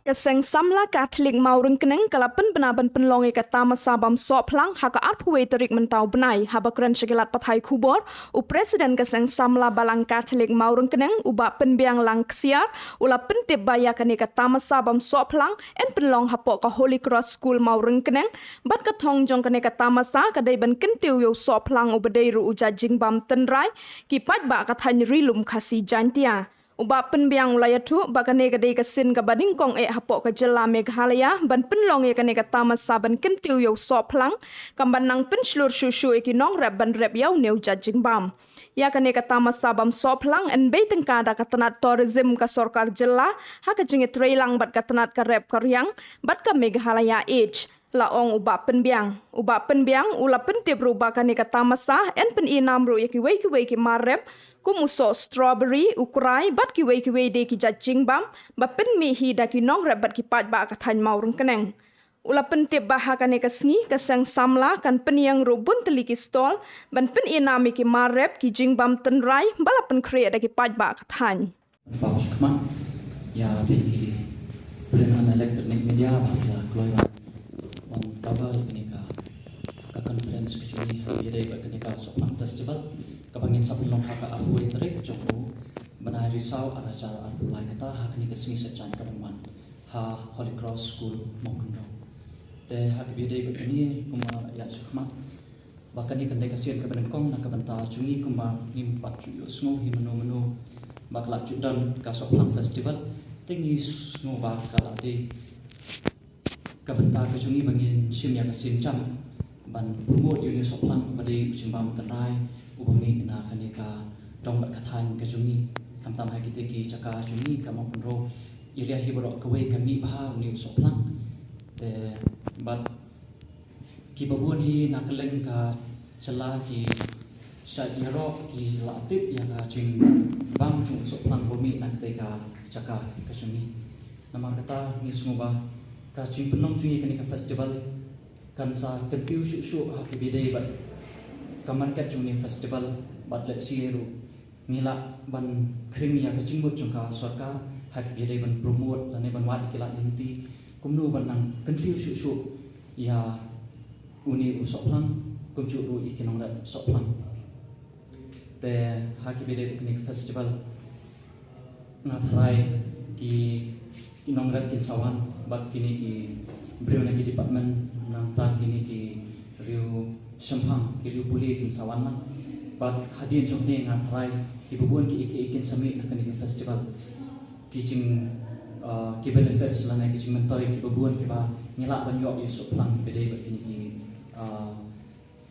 Keseng samla Katolik Maurung keneng kalapen benaban penlongi kata masabam soplang haka arpwe terik mentau benai habakran sekilat pathai kubor u presiden keseng samla balang Katolik Maurung keneng uba penbiang lang ksiar ula pentip baya kani kata masabam soplang en penlong hapok ka Holy Cross School Maurung keneng bat kathong jong kani kata masa kadai ban kentiu yo soplang u bedairu uja jingbam tenrai ki paj ba kathan rilum khasi jantia uba penbiang ulayatu bakane kadai kesin ka badingkong hapok ka jela Meghalaya ban penlong kane ka tamas saban kentiu yo soplang kamban nang penslur susu nong rep ban rep yaw neu jajing bam ya kane ka tamas sabam soplang en be tengka da katanat tourism ka sorkar jela ha ka jinge trailang bat katanat ka rep karyang bat ka Meghalaya age laong uba penbiang ula pentip ruba kane ka tamasa en pen inam ru yaki ki marep kumuso strawberry ukurai bat ki wei de ki jajing bam ba pen mi hi da ki nong rep bat ki pat ba ka than maurung keneng ula pentip baha kane ka sngi ka sang samla kan peniang rubun teliki stol ban pen inami ki marep ki jingbam tenrai bala pen kre da ki pat ba ka than Paus kema ya bagi peran elektronik media bagi keluar on cover kenika ka conference kecuni hari kenika Soplang Festival kabangin sapulong haka arway terik joko benai risau ara cara arulai kata hak ni kesini secan kademan ha Holy Cross School Mongkondo te hak bidai begini kuma ya sukma bahkan ni kendai kasian ke benengkong nak kebenta cungi kuma ngimpat cuyo sngo hi menu bakla cudan ka Soplang Festival tingi sngo ba kala di kebenta ke cungi bangin sim ya kesin jam ban promote uni Soplang bade cimbam tenrai ubangi na kanika dong bat kathan ka jungi kamtam ha kite ki chaka jungi ka mo ro area hi bro ka we kami ba ni Soplang te bat ki babun hi nakaleng ka chala ki sa yaro ki latip ya ka jing bang chung Soplang bumi nak te ka chaka ka jungi nama kata ni sumuba ka jing penong jungi kanika festival kan sa ketiu syu ha ki bidai bat kamar kat juni festival bat let sieru ngila ban krimia ka jingbut jungka sorka hak gede ban promote lane ban wadi kilat inti kumnu ban nang kentiu syu ya uni Soplang kumju ru ikinong rat Soplang te hak gede kini festival ngathrai ki kinong rat kin sawan bat kini ki breuna ki department nang ta kini ki riu Shamhang kiri pulih kin sawan lang bat hadin jomne ngathrai ki bubun ki ikin sami nak ni festival ki jing ki benefits lana ki jing mentoy ki bubun ki ba ngila ban yo Soplang bede bat kini ki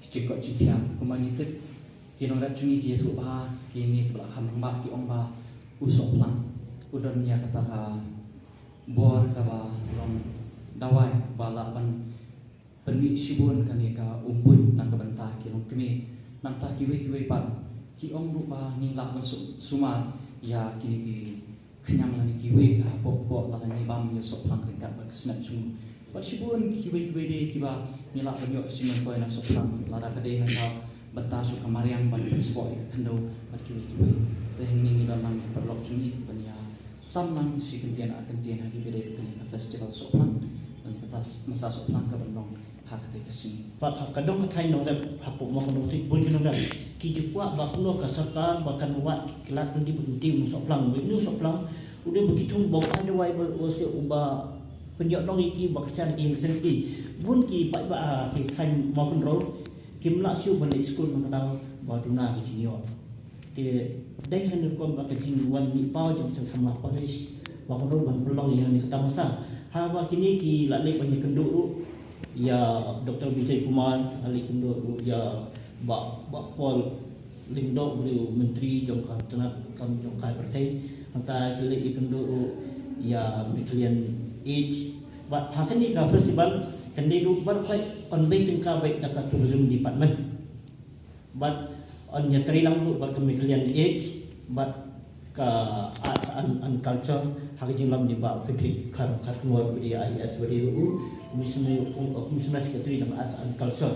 ki ko jingkiam kumani tek ki nong rat jungi ki thu ba ki ni bla kham ba ki ong ba Soplang udon ya kata ka bor ka ba long dawai bala ban penmi sibun kanika umbun nang kabenta ki long kemi nang ta kiwe pan ki ong rupa ni la masuk sumar ya kini ki kenyang lani kiwe ha pok la ni bam yo Soplang dekat ba kesnap chung ba sibun kiwe de ki ba ni la banyo simen toy nang Soplang la da kade ha benta su kamariang ban sport kendo ba kiwe te ni ni dalam perlok sungi banya samlang si kentian ha ki bede kini festival Soplang dan atas masa Soplang ka bandong hak te kesini pak kadong kathai no rep hapuk mo kono tik bun kino rep ki jupwa ba kuno ka sarkar bahkan wat kelat nanti penting nu Soplang nu Soplang udah begitu bau ada wai berose uba penyok dong iki baksan ki senti bun ki pak ba ki than mo kono kim la siu balik school mo kadang ba duna ki jinyo te dai hanur kom ba ka jin wan ni pau jeng sama paris ba kono ban pelong yang ni kata masa ha ba kini ki la le banyak kenduk ya Dr. Vijay Kumar ahli kenduk ya Pak Paul Lingdok beliau menteri jongkar tenat kam jongkar partai anta jelek kenduk ya Meghalaya age but hakan ni ka festival kan dia bar kai on bay tengka baik dekat tourism department but on ya terilang lu bar ke Meghalaya age but ka arts and culture hakan jinglam di Pak Fitri kar keluar dari IS beri komisioner sekretari dan arts and culture